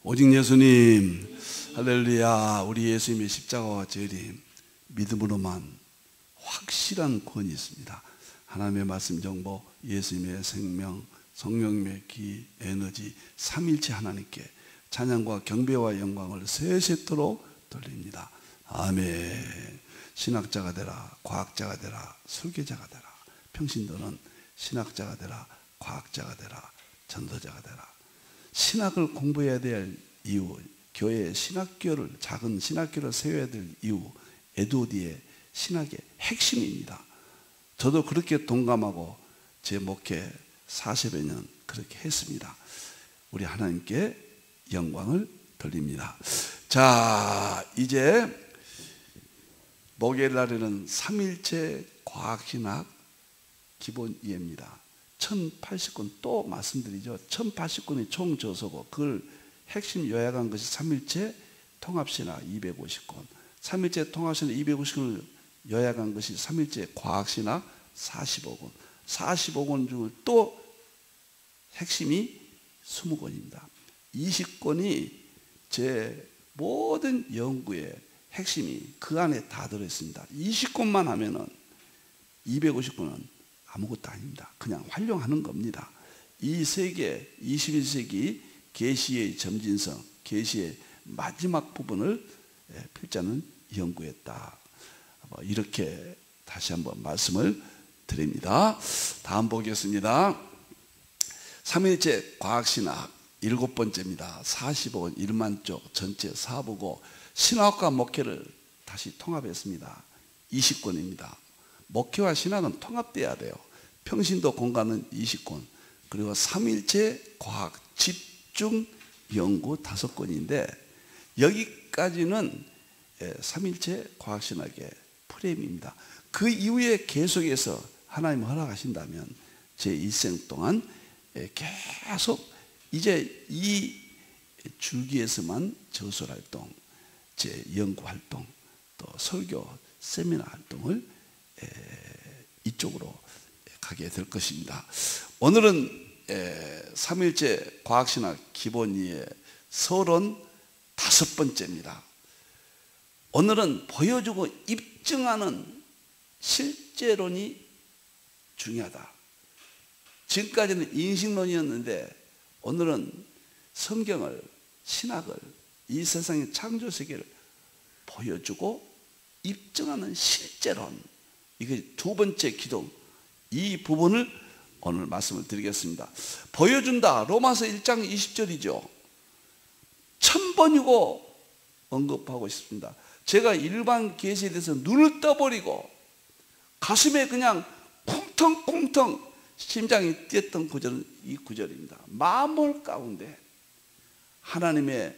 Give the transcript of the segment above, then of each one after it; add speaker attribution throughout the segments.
Speaker 1: 오직 예수님, 할렐루야. 우리 예수님의 십자가와 재림, 믿음으로만 확실한 구원이 있습니다. 하나님의 말씀 정보, 예수님의 생명, 성령님의 기, 에너지, 삼일체 하나님께 찬양과 경배와 영광을 세세토록 돌립니다. 아멘. 신학자가 되라, 과학자가 되라, 설계자가 되라. 평신도는 신학자가 되라, 과학자가 되라, 전도자가 되라. 신학을 공부해야 될 이유, 교회에 신학교를, 작은 신학교를 세워야 될 이유, 에드워드의 신학의 핵심입니다. 저도 그렇게 동감하고 제 목회 40여 년 그렇게 했습니다. 우리 하나님께 영광을 돌립니다. 자, 이제 목요일 날에는 삼일체 과학신학 기본 이해입니다. 1080권 또 말씀드리죠. 1080권이 총 저서고 그걸 핵심 요약한 것이 삼일체 통합신학 250권, 삼일체 통합신학 250권을 요약한 것이 삼일체 과학신학 45권, 45권 중 또 핵심이 20권입니다. 20권이 제 모든 연구의 핵심이 그 안에 다 들어있습니다. 20권만 하면은 250권은 아무것도 아닙니다. 그냥 활용하는 겁니다. 이 세계 21세기 계시의 점진성, 계시의 마지막 부분을 필자는 연구했다. 이렇게 다시 한번 말씀을 드립니다. 다음 보겠습니다. 삼일체 과학신학 7번째입니다. 45권 1만쪽 전체 4부고 신학과 목회를 다시 통합했습니다. 20권입니다. 목회와 신학은 통합돼야 돼요. 평신도 공간은 20권, 그리고 삼일체 과학 집중 연구 5권인데 여기까지는 삼일체 과학신학의 프레임입니다. 그 이후에 계속해서 하나님 허락하신다면 제 일생 동안 계속 이제 이 줄기에서만 저술활동, 제 연구활동, 또 설교, 세미나 활동을 이쪽으로 가게 될 것입니다. 오늘은 삼일체 과학신학 기본이의 35번째입니다. 오늘은 보여주고 입증하는 실제론이 중요하다. 지금까지는 인식론이었는데 오늘은 성경을, 신학을, 이 세상의 창조 세계를 보여주고 입증하는 실제론, 이게 두 번째 기둥, 이 부분을 오늘 말씀을 드리겠습니다. 보여준다. 로마서 1장 20절이죠. 1000번이고 언급하고 싶습니다. 제가 일반 계시에 대해서 눈을 떠버리고 가슴에 그냥 쿵텅쿵텅 심장이 뛰었던 구절은 이 구절입니다. 만물 가운데 하나님의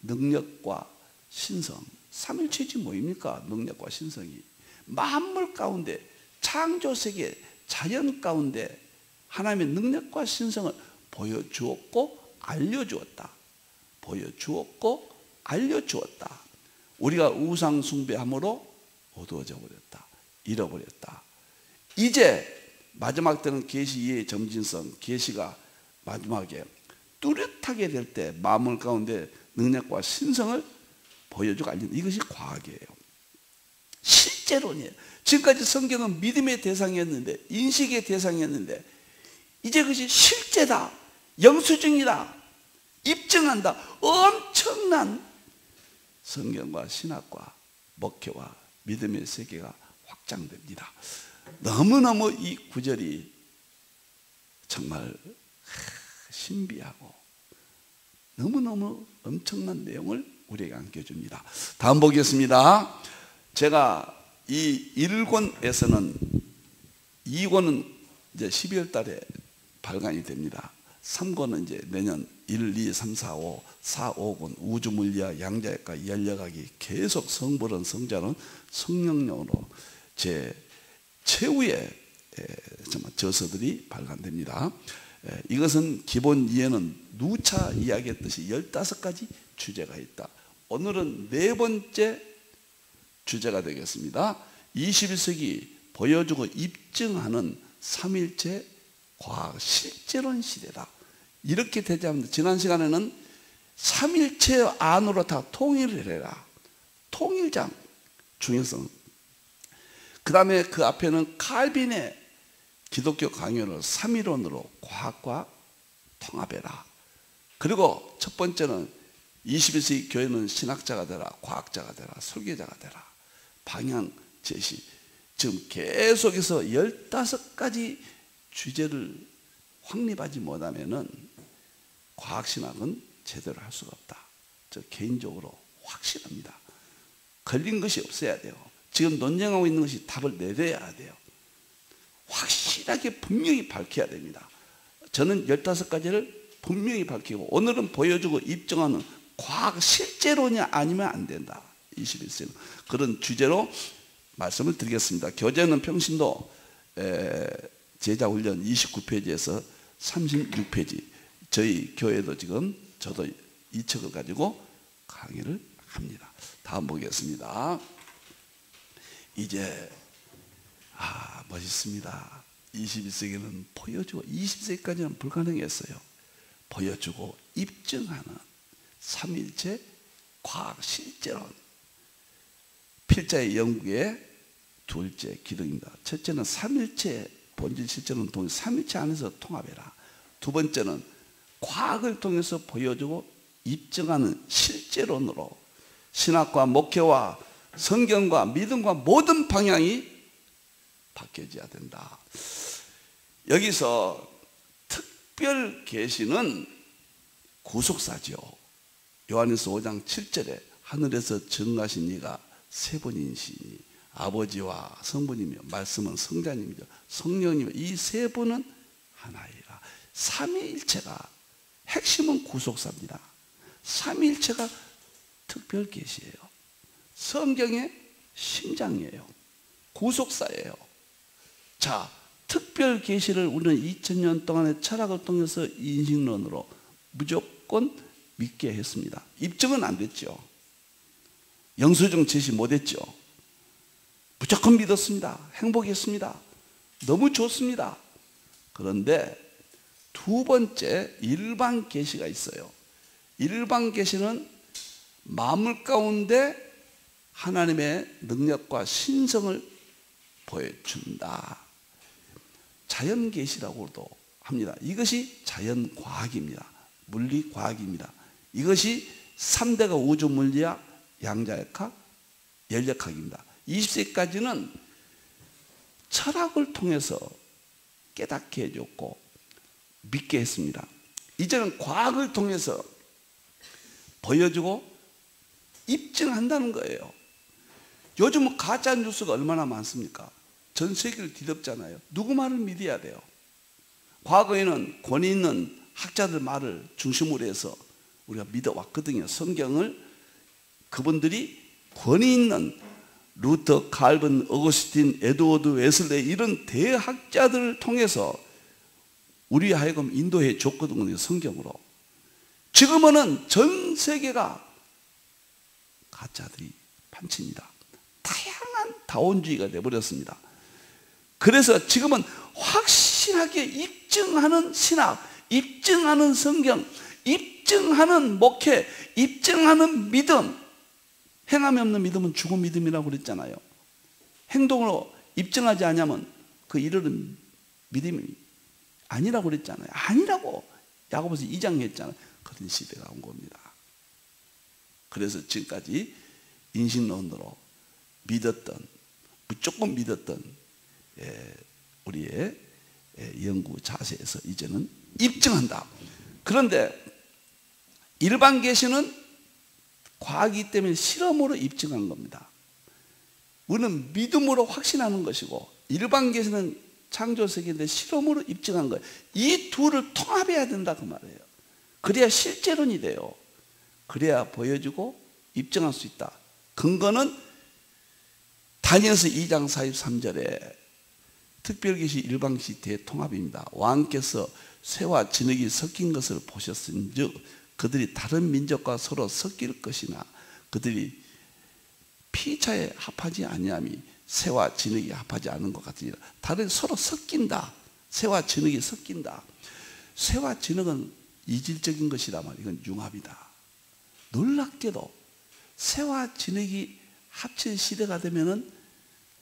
Speaker 1: 능력과 신성, 삼일체지 뭐입니까? 능력과 신성이 만물 가운데, 창조세계 자연 가운데 하나님의 능력과 신성을 보여주었고 알려주었다. 보여주었고 알려주었다. 우리가 우상 숭배함으로 어두워져 버렸다. 잃어버렸다. 이제 마지막 때는 계시 2의 점진성, 계시가 마지막에 뚜렷하게 될 때 마음을 가운데 능력과 신성을 보여주고 알린다. 이것이 과학이에요. 실제론이에요. 지금까지 성경은 믿음의 대상이었는데, 인식의 대상이었는데 이제 그것이 실제다, 영수증이다, 입증한다. 엄청난 성경과 신학과 목회와 믿음의 세계가 확장됩니다. 너무너무 이 구절이 정말 신비하고 너무너무 엄청난 내용을 우리에게 안겨줍니다. 다음 보겠습니다. 제가 이 1권에서는 2권은 이제 12월 달에 발간이 됩니다. 3권은 이제 내년 1, 2, 3, 4, 5, 4, 5권 우주물리학, 양자역학, 열역학이 계속 성불론, 성자론, 성령론으로 제 최후의 정말 저서들이 발간됩니다. 이것은 기본 이해는 누차 이야기했듯이 15가지 주제가 있다. 오늘은 4번째 주제가 되겠습니다. 21세기 보여주고 입증하는 삼일체 과학 실제론 시대다. 이렇게 되자면 지난 시간에는 삼일체 안으로 다 통일을 해라. 통일장 중요성. 그 다음에 그 앞에는 칼빈의 기독교 강요를 삼위론으로 과학과 통합해라. 그리고 첫 번째는 21세기 교회는 신학자가 되라, 과학자가 되라, 설교자가 되라. 방향 제시. 지금 계속해서 15가지 주제를 확립하지 못하면은 과학신학은 제대로 할 수가 없다. 저 개인적으로 확신합니다. 걸린 것이 없어야 돼요. 지금 논쟁하고 있는 것이 답을 내려야 돼요. 확실하게 분명히 밝혀야 됩니다. 저는 15가지를 분명히 밝히고 오늘은 보여주고 입증하는 과학 실제론이 아니면 안 된다. 21세기는 그런 주제로 말씀을 드리겠습니다. 교재는 평신도 제자훈련 29페이지에서 36페이지. 저희 교회도 지금 저도 이 책을 가지고 강의를 합니다. 다음 보겠습니다. 이제 멋있습니다. 21세기는 보여주고 20세기까지는 불가능했어요. 보여주고 입증하는 삼일체 과학 실제론. 필자의 영국의 둘째 기둥입니다. 첫째는 삼일체 본질 실제론 통해 삼일체 안에서 통합해라. 두 번째는 과학을 통해서 보여주고 입증하는 실제론으로 신학과 목회와 성경과 믿음과 모든 방향이 바뀌어져야 된다. 여기서 특별 계시는 구속사죠. 요한일서 5장 7절에 하늘에서 증하신 이가 세 분이시니 아버지와 성부님이요 말씀은 성자님이죠. 성령님이요 이 세 분은 하나이라. 삼위일체가 핵심은 구속사입니다. 삼위일체가 특별 계시예요. 성경의 심장이에요. 구속사예요. 자, 특별 계시를 우리는 2000년 동안의 철학을 통해서 인식론으로 무조건 믿게 했습니다. 입증은 안 됐죠. 영수증 제시 못했죠. 무조건 믿었습니다. 행복했습니다. 너무 좋습니다. 그런데 두 번째 일반 계시가 있어요. 일반 계시는 만물 가운데 하나님의 능력과 신성을 보여준다. 자연 계시라고도 합니다. 이것이 자연 과학입니다. 물리 과학입니다. 이것이 3대가 우주 물리학, 양자역학, 연력학입니다. 20세기까지는 철학을 통해서 깨닫게 해줬고 믿게 했습니다. 이제는 과학을 통해서 보여주고 입증한다는 거예요. 요즘은 가짜 뉴스가 얼마나 많습니까? 전 세계를 뒤덮잖아요. 누구 말을 믿어야 돼요? 과거에는 권위 있는 학자들 말을 중심으로 해서 우리가 믿어왔거든요. 성경을 그분들이 권위 있는 루터, 칼빈, 어거스틴, 에드워드 웨슬레이 이런 대학자들을 통해서 우리 하여금 인도해 줬거든요. 성경으로. 지금은 전 세계가 가짜들이 판칩니다. 다양한 다원주의가 되어버렸습니다. 그래서 지금은 확실하게 입증하는 신학, 입증하는 성경, 입증하는 목회, 입증하는 믿음. 행함이 없는 믿음은 죽은 믿음이라고 그랬잖아요. 행동으로 입증하지 않으면 그 이르는 믿음이 아니라고 그랬잖아요. 아니라고 야고보서 2장 했잖아요. 그런 시대가 온 겁니다. 그래서 지금까지 인식론으로 믿었던, 무조건 믿었던 우리의 연구 자세에서 이제는 입증한다. 그런데 일반 계시는 과학이기 때문에 실험으로 입증한 겁니다. 우리는 믿음으로 확신하는 것이고 일반 계시는 창조세계인데 실험으로 입증한 거예요. 이 둘을 통합해야 된다 그 말이에요. 그래야 실제론이 돼요. 그래야 보여주고 입증할 수 있다. 근거는 다니엘서 2장 43절에 특별계시 일반계시 대통합입니다. 왕께서 새와 진흙이 섞인 것을 보셨은즉 그들이 다른 민족과 서로 섞일 것이나 그들이 피차에 합하지 아니함이 새와 진흙이 합하지 않은 것 같으니라. 다른 서로 섞인다. 새와 진흙이 섞인다. 새와 진흙은 이질적인 것이다 말. 이건 융합이다. 놀랍게도 새와 진액이 합친 시대가 되면은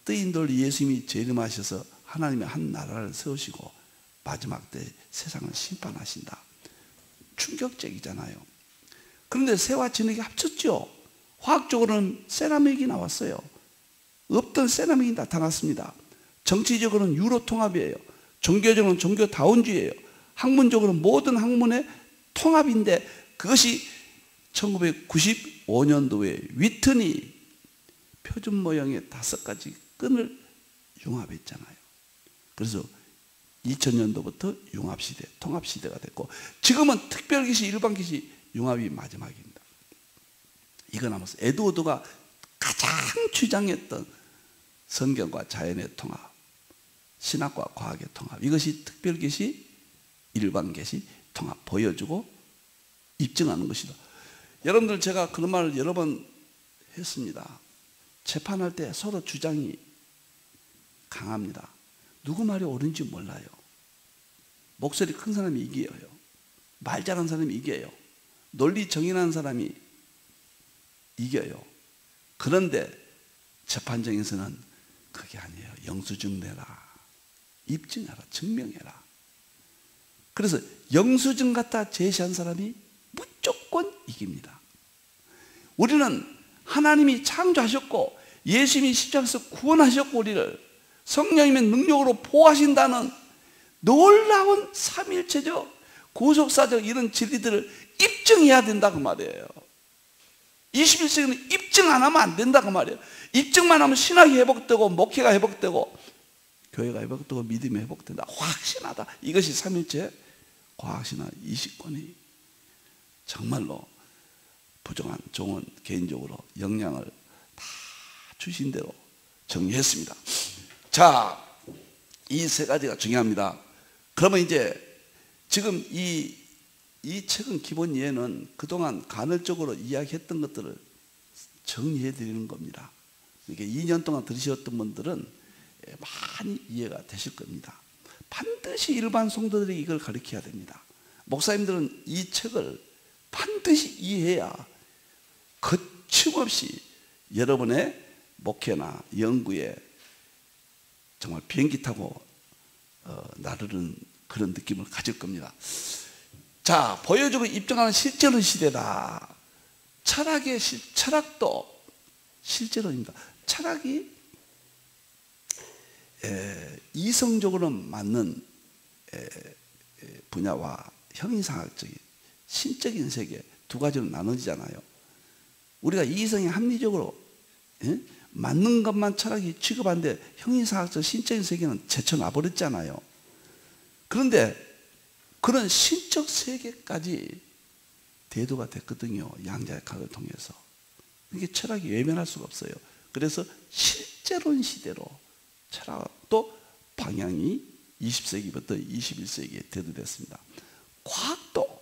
Speaker 1: 뜨인 돌 예수님이 재림하셔서 하나님의 한 나라를 세우시고 마지막 때 세상을 심판하신다. 충격적이잖아요. 그런데 새와 진액이 합쳤죠. 화학적으로는 세라믹이 나왔어요. 없던 세라믹이 나타났습니다. 정치적으로는 유로 통합이에요. 종교적으로는 종교 다원주의예요. 학문적으로는 모든 학문의 통합인데 그것이 1995년도에 위트니 표준 모형의 5가지 끈을 융합했잖아요. 그래서 2000년도부터 융합시대, 통합시대가 됐고 지금은 특별기시, 일반기시 융합이 마지막입니다. 이거 남았어요. 에드워드가 가장 주장했던 성경과 자연의 통합, 신학과 과학의 통합, 이것이 특별계시, 일반계시 통합 보여주고 입증하는 것이다. 여러분들, 제가 그런 말을 여러 번 했습니다. 재판할 때 서로 주장이 강합니다. 누구 말이 옳은지 몰라요. 목소리 큰 사람이 이겨요. 말 잘하는 사람이 이겨요. 논리 정연한 사람이 이겨요. 그런데 재판정에서는 그게 아니에요. 영수증 내라, 입증해라, 증명해라. 그래서 영수증 갖다 제시한 사람이 무조건 이깁니다. 우리는 하나님이 창조하셨고 예수님이 십자가에서 구원하셨고 우리를 성령님의 능력으로 보호하신다는 놀라운 삼일체적 구속사적 이런 진리들을 입증해야 된다고 말이에요. 21세기는 입증 안 하면 안 된다고 말이에요. 입증만 하면 신학이 회복되고 목회가 회복되고 교회가 회복되고 믿음이 회복된다. 확신하다. 이것이 삼일체 과학신화 20권이 정말로 부정한 종은 개인적으로 영향을 다 주신 대로 정리했습니다. 자, 이 3가지가 중요합니다. 그러면 이제 지금 이 책은 기본 이해는 그동안 간헐적으로 이야기했던 것들을 정리해 드리는 겁니다. 이게 2년 동안 들으셨던 분들은 많이 이해가 되실 겁니다. 반드시 일반 성도들이 이걸 가르쳐야 됩니다. 목사님들은 이 책을 반드시 이해해야 거침없이 여러분의 목회나 연구에 정말 비행기 타고 나르는 그런 느낌을 가질 겁니다. 자, 보여주고 입증하는 실제론 시대다. 철학도 실제론입니다. 철학이 이성적으로 맞는 분야와 형이상학적인 신적인 세계 2가지로 나눠지잖아요. 우리가 이성이 합리적으로 맞는 것만 철학이 취급하는데 형이상학적 신적인 세계는 제쳐놔버렸잖아요. 그런데 그런 신적 세계까지 대두가 됐거든요. 양자역학을 통해서. 이게 철학이 외면할 수가 없어요. 그래서 실제론 시대로 철학도 방향이 20세기부터 21세기에 대두됐습니다. 과학도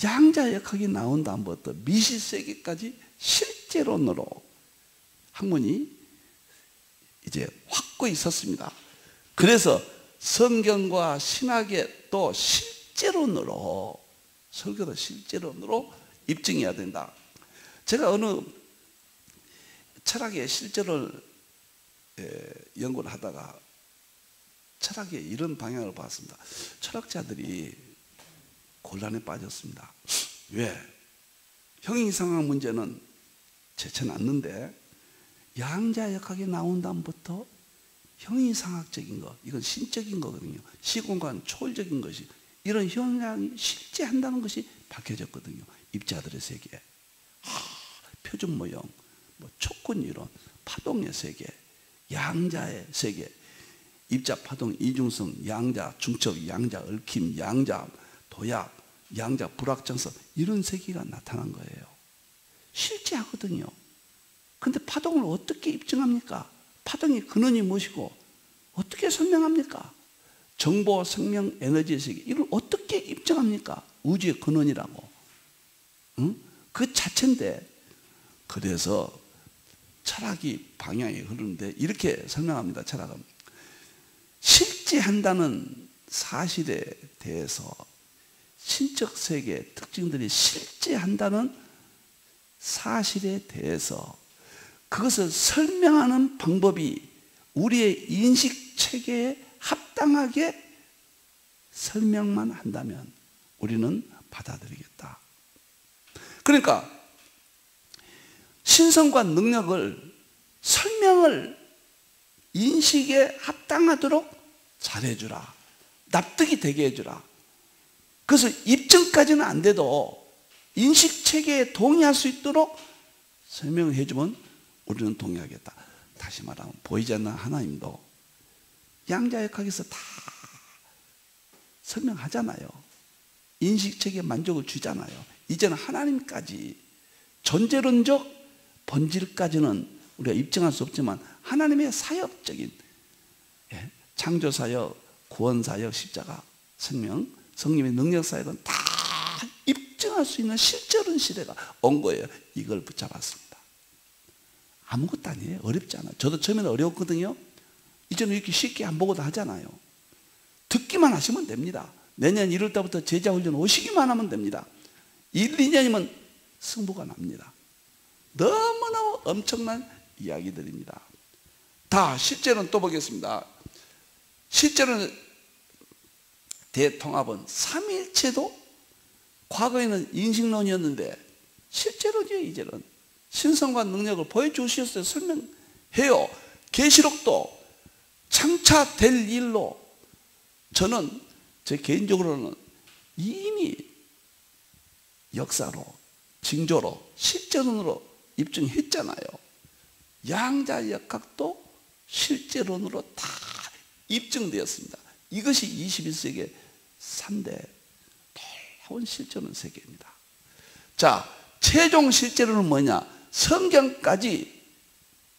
Speaker 1: 양자역학이 나온 다음부터 미시세계까지 실제론으로 학문이 이제 확고히 섰습니다. 그래서 성경과 신학의 또 실제론으로 설교도 실제론으로 입증해야 된다. 제가 어느 철학의 실제를 연구를 하다가 철학의 이런 방향을 봤습니다. 철학자들이 곤란에 빠졌습니다. 왜? 형이상학 문제는 제쳐놨는데 양자역학이 나온 다음부터 형이상학적인 것, 이건 신적인 거거든요. 시공간 초월적인 것이 이런 현상이 실제 한다는 것이 밝혀졌거든요. 입자들의 세계, 표준 모형, 촉근 이론, 파동의 세계, 양자의 세계, 입자 파동 이중성, 양자 중첩, 양자 얽힘, 양자 도약, 양자 불확정성, 이런 세계가 나타난 거예요. 실제 하거든요. 근데 파동을 어떻게 입증합니까? 파동의 근원이 무엇이고 어떻게 설명합니까? 정보, 생명, 에너지의 세계, 이걸 어떻게 입증합니까? 우주의 근원이라고. 응? 그 자체인데. 그래서 철학이 방향이 흐르는데 이렇게 설명합니다. 철학은 실제 한다는 사실에 대해서 신적 세계의 특징들이 실제한다는 사실에 대해서 그것을 설명하는 방법이 우리의 인식 체계에 합당하게 설명만 한다면 우리는 받아들이겠다. 그러니까 신성과 능력을 설명을 인식에 합당하도록 잘해주라. 납득이 되게 해주라. 그래서 입증까지는 안 돼도 인식 체계에 동의할 수 있도록 설명을 해주면 우리는 동의하겠다. 다시 말하면 보이지 않는 하나님도 양자역학에서 다 설명하잖아요. 인식 체계에 만족을 주잖아요. 이제는 하나님까지 존재론적 본질까지는 우리가 입증할 수 없지만 하나님의 사역적인 창조사역, 구원사역, 십자가, 생명, 성령의 능력사역은 다 입증할 수 있는 실제론 시대가 온 거예요. 이걸 붙잡았습니다. 아무것도 아니에요. 어렵지 않아요. 저도 처음에는 어려웠거든요. 이제는 이렇게 쉽게 안 보고도 하잖아요. 듣기만 하시면 됩니다. 내년 1월달부터 제자훈련 오시기만 하면 됩니다. 1, 2년이면 승부가 납니다. 너무너무 엄청난 이야기들입니다. 다 실제로는 또 보겠습니다. 실제로는 대통합은 삼위일체도 과거에는 인식론이었는데 실제로죠. 이제는 신성과 능력을 보여주셨어요. 설명해요. 계시록도 장차 될 일로 저는 제 개인적으로는 이미 역사로 징조로 실제론으로 입증했잖아요. 양자역학도 실제론으로 다 입증되었습니다. 이것이 21세기의 3대 놀라운 실제론 세계입니다. 자, 최종 실제론은 뭐냐? 성경까지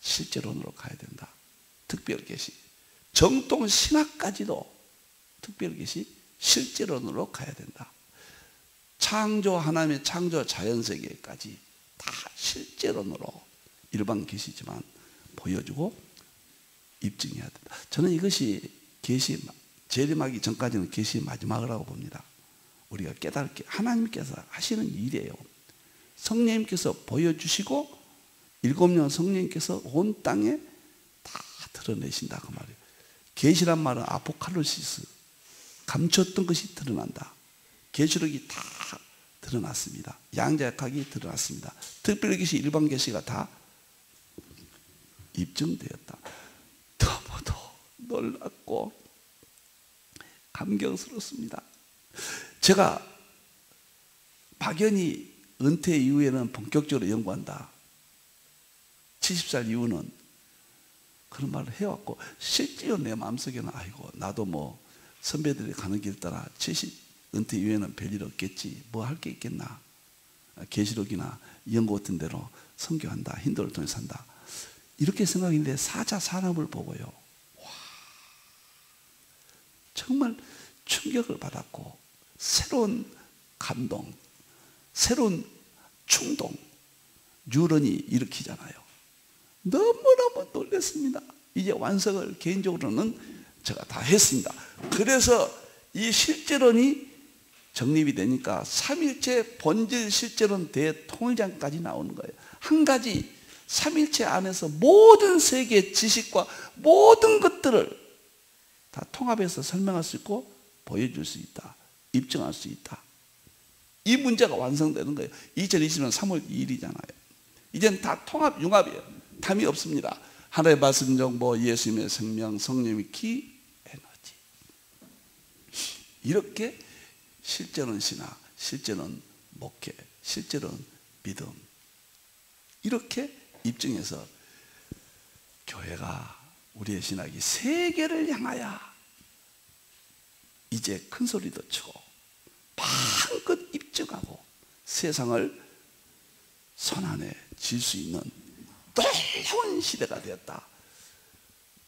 Speaker 1: 실제론으로 가야 된다. 특별계시. 정통 신학까지도 특별계시 실제론으로 가야 된다. 창조 하나님의 창조 자연세계까지 다 실제론으로 일반 계시지만 보여주고 입증해야 된다. 저는 이것이 계시 재림하기 전까지는 계시 마지막이라고 봅니다. 우리가 깨닫게 하나님께서 하시는 일이에요. 성령님께서 보여주시고 7년 성령님께서 온 땅에 다 드러내신다 그 말이에요. 계시란 말은 아포칼립시스, 감췄던 것이 드러난다. 계시록이 다 드러났습니다. 양자역학이 드러났습니다. 특별계시, 일반계시가 다 입증되었다. 너무도 놀랍고 감격스럽습니다. 제가 막연히 은퇴 이후에는 본격적으로 연구한다. 70살 이후는 그런 말을 해왔고 실제로 내 마음속에는 아이고 나도 뭐 선배들이 가는 길 따라 70 은퇴 이후에는 별일 없겠지. 뭐 할 게 있겠나. 계시록이나 연구 같은 대로 선교한다. 힌두를 통해서 한다. 이렇게 생각했는데 사자 산업을 보고요. 와, 정말 충격을 받았고 새로운 감동, 새로운 충동, 뉴런이 일으키잖아요. 너무너무 놀랐습니다. 이제 완성을 개인적으로는 제가 다 했습니다. 그래서 이 실제론이 정립이 되니까 삼일체 본질 실제론 대통일장까지 나오는 거예요. 한 가지 삼일체 안에서 모든 세계의 지식과 모든 것들을 다 통합해서 설명할 수 있고 보여줄 수 있다. 입증할 수 있다. 이 문제가 완성되는 거예요. 2020년 3월 2일이잖아요. 이제는 다 통합, 융합이에요. 담이 없습니다. 하나의 말씀 정보, 예수님의 생명, 성령의 키, 에너지. 이렇게 실제는 신학, 실제는 목회, 실제는 믿음. 이렇게 입증해서 교회가 우리의 신학이 세계를 향하여 이제 큰 소리도 치고 마음껏 입증하고 세상을 손안에 쥘 수 있는 놀라운 시대가 되었다.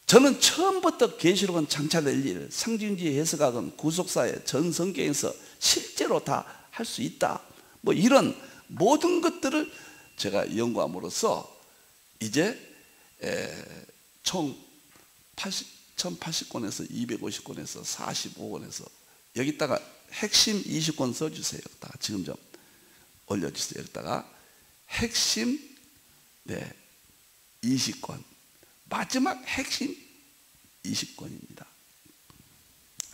Speaker 1: 저는 처음부터 계시록은 장차될 일, 상징주의 해석학은 구속사의 전 성경에서 실제로 다 할 수 있다. 뭐 이런 모든 것들을 제가 연구함으로써 이제 총 1080권에서 250권에서 45권에서 여기다가 핵심 20권 써주세요. 여기다가 지금 좀 올려주세요. 여기다가 핵심 20권, 마지막 핵심 20권입니다.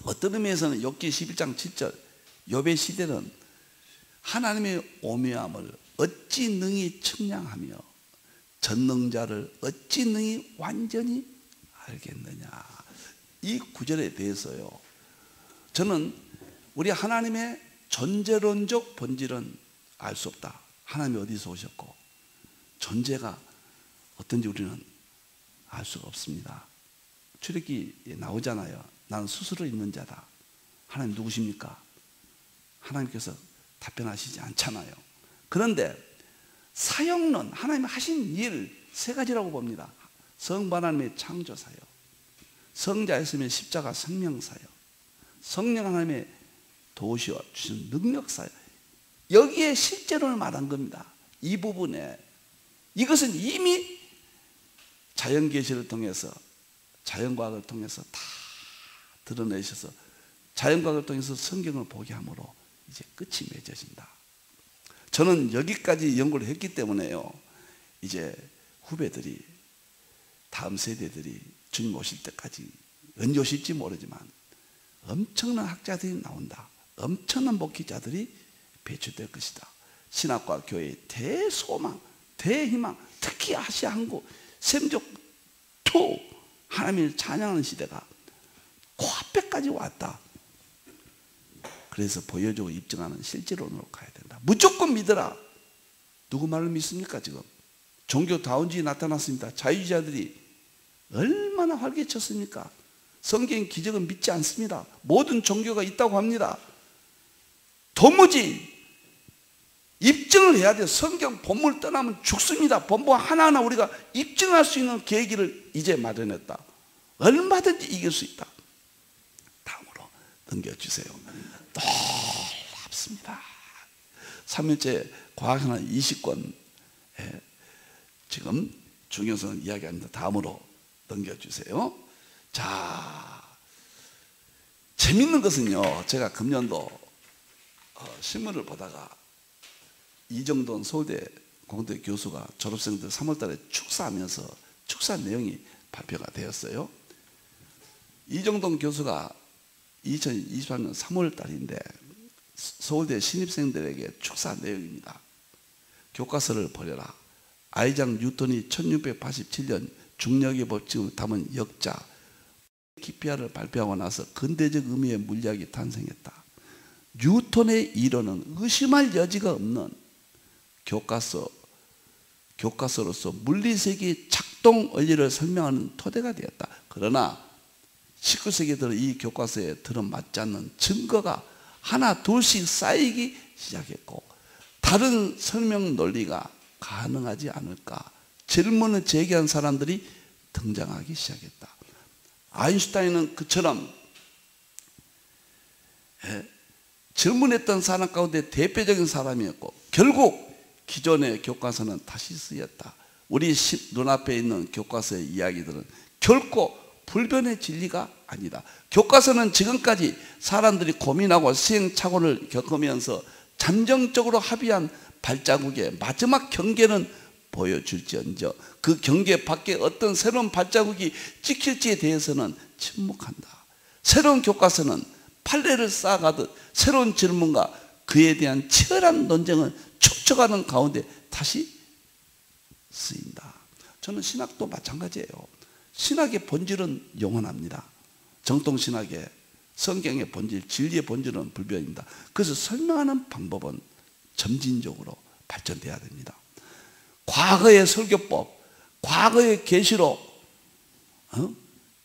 Speaker 1: 어떤 의미에서는 욥기 11장 7절 욥의 시대는 하나님의 오묘함을 어찌 능히 측량하며 전능자를 어찌 능히 완전히 알겠느냐. 이 구절에 대해서요, 저는 우리 하나님의 존재론적 본질은 알 수 없다. 하나님이 어디서 오셨고 존재가 어떤지 우리는 알 수가 없습니다. 출애굽기에 나오잖아요. 나는 스스로 있는 자다. 하나님 누구십니까? 하나님께서 답변하시지 않잖아요. 그런데 사역론, 하나님 하신 일 세 가지라고 봅니다. 성부 하나님의 창조사역, 성자였으면 십자가 생명사역, 성령 하나님의 도우시어 주신 능력사역, 여기에 실제론을 말한 겁니다. 이 부분에 이것은 이미 자연계시를 통해서, 자연과학을 통해서 다 드러내셔서 자연과학을 통해서 성경을 보게 함으로 이제 끝이 맺어진다. 저는 여기까지 연구를 했기 때문에요, 이제 후배들이, 다음 세대들이 주님 오실 때까지 언제 오실지 모르지만 엄청난 학자들이 나온다. 엄청난 목회자들이 배출될 것이다. 신학과 교회의 대소망, 대희망, 특히 아시아 한국 샘족 투 하나님을 찬양하는 시대가 코앞에까지 왔다. 그래서 보여주고 입증하는 실제론으로 가야 된다. 무조건 믿어라. 누구 말을 믿습니까? 지금 종교다운주의 나타났습니다. 자유주의자들이 얼마나 활개쳤습니까? 성경 기적은 믿지 않습니다. 모든 종교가 있다고 합니다. 도무지 입증을 해야 돼요. 성경 본문을 떠나면 죽습니다. 본문 하나하나 우리가 입증할 수 있는 계기를 이제 마련했다. 얼마든지 이길 수 있다. 다음으로 넘겨주세요. 놀랍습니다. 3일째 과학하나 20권 지금 중요성을 이야기합니다. 다음으로 넘겨주세요. 자, 재밌는 것은요, 제가 금년도 신문을 보다가 이정돈 서울대 공대 교수가 졸업생들 3월달에 축사하면서 축사 내용이 발표가 되었어요. 이정돈 교수가 2023년 3월달인데 서울대 신입생들에게 축사 내용입니다. 교과서를 버려라. 아이작 뉴턴이 1687년 중력의 법칙을 담은 역자 키피아를 발표하고 나서 근대적 의미의 물리학이 탄생했다. 뉴턴의 이론은 의심할 여지가 없는 교과서로서 물리세계의 작동 원리를 설명하는 토대가 되었다. 그러나 19세기 들어 이 교과서에 들어맞지 않는 증거가 하나 둘씩 쌓이기 시작했고 다른 설명 논리가 가능하지 않을까 질문을 제기한 사람들이 등장하기 시작했다. 아인슈타인은 그처럼 질문했던 사람 가운데 대표적인 사람이었고 결국 기존의 교과서는 다시 쓰였다. 우리 눈앞에 있는 교과서의 이야기들은 결코 불변의 진리가 아니다. 교과서는 지금까지 사람들이 고민하고 시행착오를 겪으면서 잠정적으로 합의한 발자국의 마지막 경계는 보여줄지언정 그 경계 밖에 어떤 새로운 발자국이 찍힐지에 대해서는 침묵한다. 새로운 교과서는 판례를 쌓아가듯 새로운 질문과 그에 대한 치열한 논쟁을 촉촉하는 가운데 다시 쓰인다. 저는 신학도 마찬가지예요. 신학의 본질은 영원합니다. 정통신학의 성경의 본질, 진리의 본질은 불변입니다. 그래서 설명하는 방법은 점진적으로 발전돼야 됩니다. 과거의 설교법, 과거의 계시록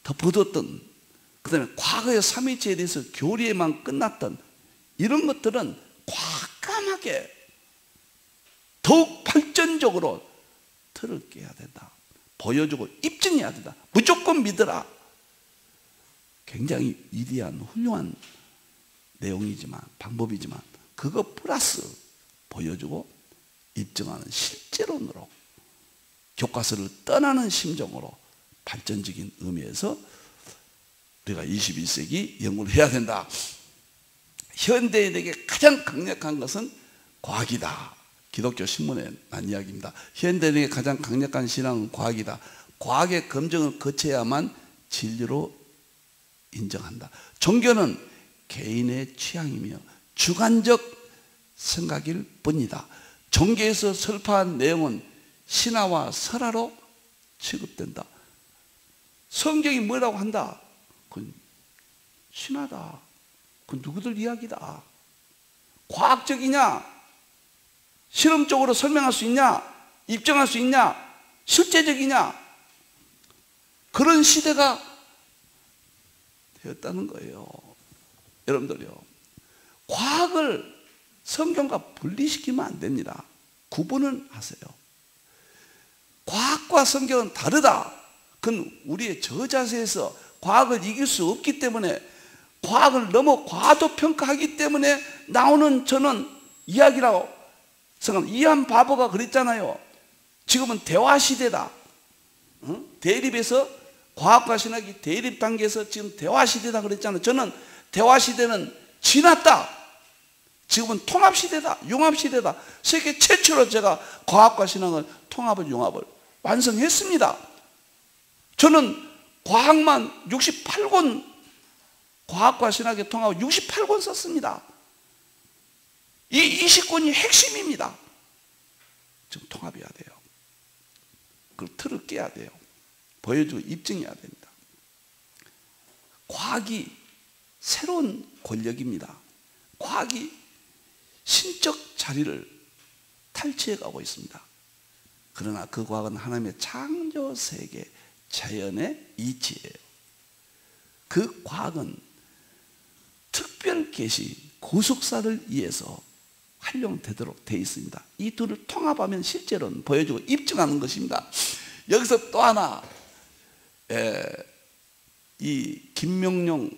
Speaker 1: 덮어뒀던 그 다음에 과거의 삼위일체에 대해서 교리에만 끝났던 이런 것들은 과감하게 더욱 발전적으로 틀을 깨야 된다. 보여주고 입증해야 된다. 무조건 믿어라. 굉장히 위대한 훌륭한 내용이지만 방법이지만 그거 플러스 보여주고 입증하는 실제론으로 교과서를 떠나는 심정으로 발전적인 의미에서 우리가 21세기 연구를 해야 된다. 현대인에게 가장 강력한 것은 과학이다. 기독교 신문에 난 이야기입니다. 현대인에게 가장 강력한 신앙은 과학이다. 과학의 검증을 거쳐야만 진리로 인정한다. 종교는 개인의 취향이며 주관적 생각일 뿐이다. 종교에서 설파한 내용은 신화와 설화로 취급된다. 성경이 뭐라고 한다? 그건 신화다. 그건 누구들 이야기다. 과학적이냐? 실험적으로 설명할 수 있냐? 입증할 수 있냐? 실제적이냐? 그런 시대가 되었다는 거예요. 여러분들요, 과학을 성경과 분리시키면 안 됩니다. 구분은 하세요. 과학과 성경은 다르다. 그건 우리의 저자세에서 과학을 이길 수 없기 때문에, 과학을 너무 과도평가하기 때문에 나오는 저는 이야기라고 생각합니다. 이한 바보가 그랬잖아요. 지금은 대화시대다. 대립에서 과학과 신학이 대립 단계에서 지금 대화시대다 그랬잖아요. 저는 대화시대는 지났다. 지금은 통합시대다. 융합시대다. 세계 최초로 제가 과학과 신학을 통합을 융합을 완성했습니다. 저는 과학만 68권, 과학과 신학의 통합을 68권 썼습니다. 이 20권이 핵심입니다. 지금 통합해야 돼요. 그 틀을 깨야 돼요. 보여주고 입증해야 됩니다. 과학이 새로운 권력입니다. 과학이 신적 자리를 탈취해가고 있습니다. 그러나 그 과학은 하나님의 창조 세계, 자연의 이치예요. 그 과학은 특별 계시, 구속사를 위해서 활용되도록 되어 있습니다. 이 둘을 통합하면 실제로는 보여주고 입증하는 것입니다. 여기서 또 하나, 이 김명룡,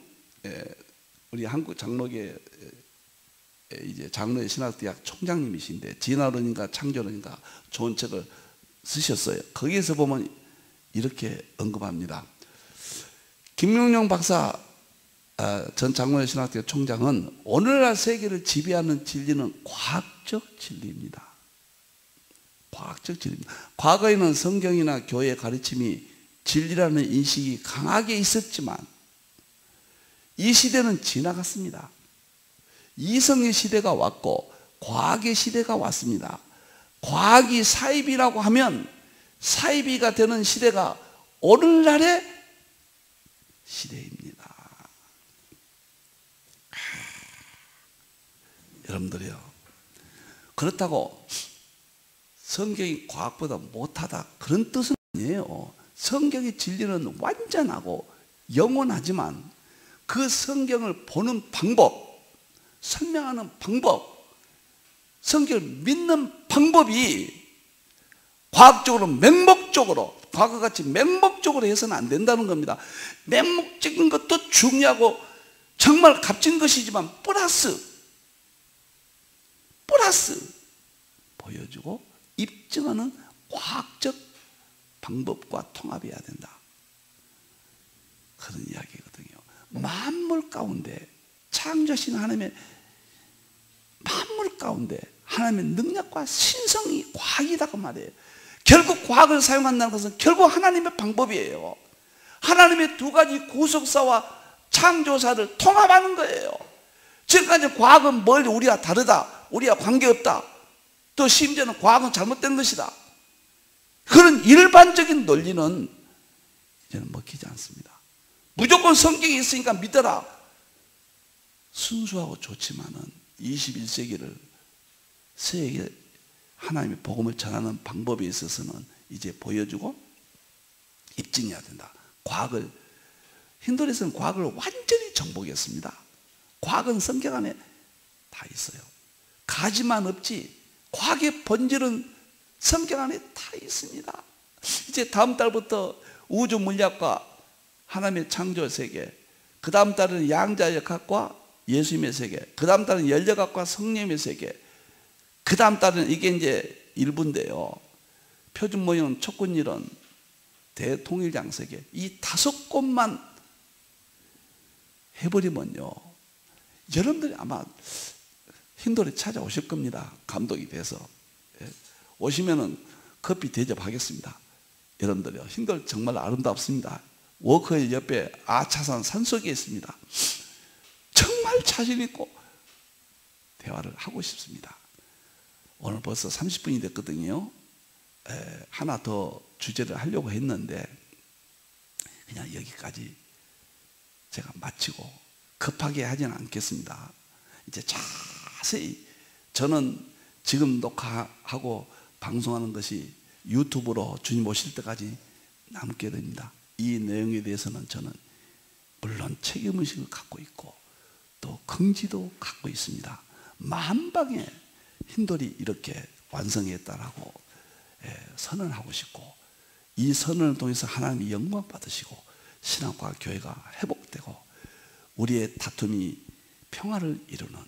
Speaker 1: 우리 한국 장로계 이제 장로의 신학대학 총장님이신데, 진화론인가 창조론인가 좋은 책을 쓰셨어요. 거기에서 보면 이렇게 언급합니다. 김명룡 박사 전 장로의 신학대학 총장은 오늘날 세계를 지배하는 진리는 과학적 진리입니다. 과학적 진리입니다. 과거에는 성경이나 교회의 가르침이 진리라는 인식이 강하게 있었지만 이 시대는 지나갔습니다. 이성의 시대가 왔고 과학의 시대가 왔습니다. 과학이 사이비라고 하면 사이비가 되는 시대가 오늘날의 시대입니다. 여러분들이요, 그렇다고 성경이 과학보다 못하다 그런 뜻은 아니에요. 성경의 진리는 완전하고 영원하지만 그 성경을 보는 방법, 설명하는 방법, 성경을 믿는 방법이 과학적으로 맹목적으로, 과거같이 맹목적으로 해서는 안 된다는 겁니다. 맹목적인 것도 중요하고 정말 값진 것이지만 플러스 보여주고 입증하는 과학적 방법과 통합해야 된다. 그런 이야기거든요. 만물 가운데, 창조신 하나님의 만물 가운데 하나님의 능력과 신성이 과학이다 그 말이에요. 결국 과학을 사용한다는 것은 결국 하나님의 방법이에요. 하나님의 두 가지 구속사와 창조사를 통합하는 거예요. 지금까지 과학은 뭘 우리와 다르다, 우리와 관계없다, 또 심지어는 과학은 잘못된 것이다, 그런 일반적인 논리는 이제는 먹히지 않습니다. 무조건 성경이 있으니까 믿어라, 순수하고 좋지만은 21세기를 세계에 하나님의 복음을 전하는 방법에 있어서는 이제 보여주고 입증해야 된다. 과학을, 힌두에서는 과학을 완전히 정복했습니다. 과학은 성경 안에 다 있어요. 가지만 없지 과학의 본질은 성경 안에 다 있습니다. 이제 다음 달부터 우주 물리학과 하나님의 창조 세계, 그 다음 달은 양자역학과 예수님의 세계, 그 다음 달은 연력학과 성령의 세계, 그 다음 달은 이게 이제 일부인데요. 표준 모형, 촉근이론, 대통일장 세계, 이 5곳만 해버리면요, 여러분들이 아마 흰돌이 찾아오실 겁니다. 감독이 돼서. 오시면은 커피 대접하겠습니다. 여러분들요, 흰돌 정말 아름답습니다. 워커힐 옆에 아차산 산속에 있습니다. 정말 자신 있고 대화를 하고 싶습니다. 오늘 벌써 30분이 됐거든요. 하나 더 주제를 하려고 했는데 그냥 여기까지 제가 마치고 급하게 하지는 않겠습니다. 이제 자세히 저는 지금 녹화하고 방송하는 것이 유튜브로 주님 오실 때까지 남게 됩니다. 이 내용에 대해서는 저는 물론 책임의식을 갖고 있고 또 긍지도 갖고 있습니다. 만방에 흰돌이 이렇게 완성했다라고 선언하고 싶고, 이 선언을 통해서 하나님이 영광 받으시고 신학과 교회가 회복되고 우리의 다툼이 평화를 이루는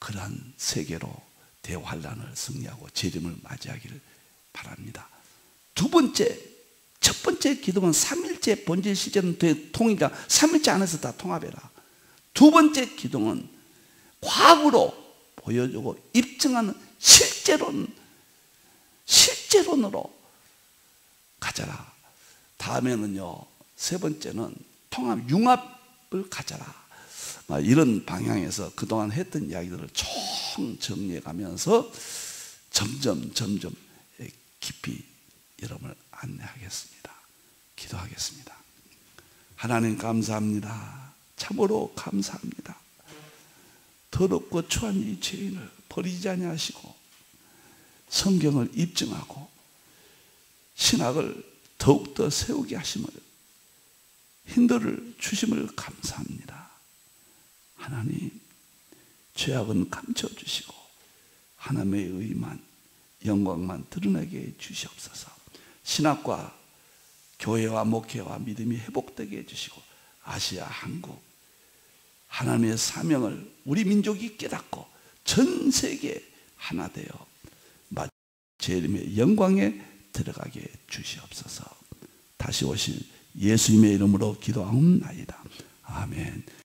Speaker 1: 그러한 세계로 대환란을 승리하고 재림을 맞이하기를 바랍니다. 두 번째, 첫 번째 기도는 삼일째 본질 시제는 통이니까 삼일째 안에서 다 통합해라. 두 번째 기도는 과학으로 보여주고 입증하는 실제론으로 가져라. 다음에는요, 세 번째는 통합, 융합을 가져라. 이런 방향에서 그동안 했던 이야기들을 총 정리해 가면서 점점 깊이 여러분을 안내하겠습니다. 기도하겠습니다. 하나님 감사합니다. 참으로 감사합니다. 더럽고 추한 이 죄인을 버리지 아니하시고 성경을 입증하고 신학을 더욱더 세우게 하심을, 힌들을 주심을 감사합니다. 하나님, 죄악은 감춰주시고 하나님의 의만, 영광만 드러나게 해 주시옵소서. 신학과 교회와 목회와 믿음이 회복되게 해주시고 아시아, 한국, 하나님의 사명을 우리 민족이 깨닫고 전 세계 하나 되어 재림의 영광에 들어가게 해 주시옵소서. 다시 오실 예수님의 이름으로 기도하옵나이다. 아멘.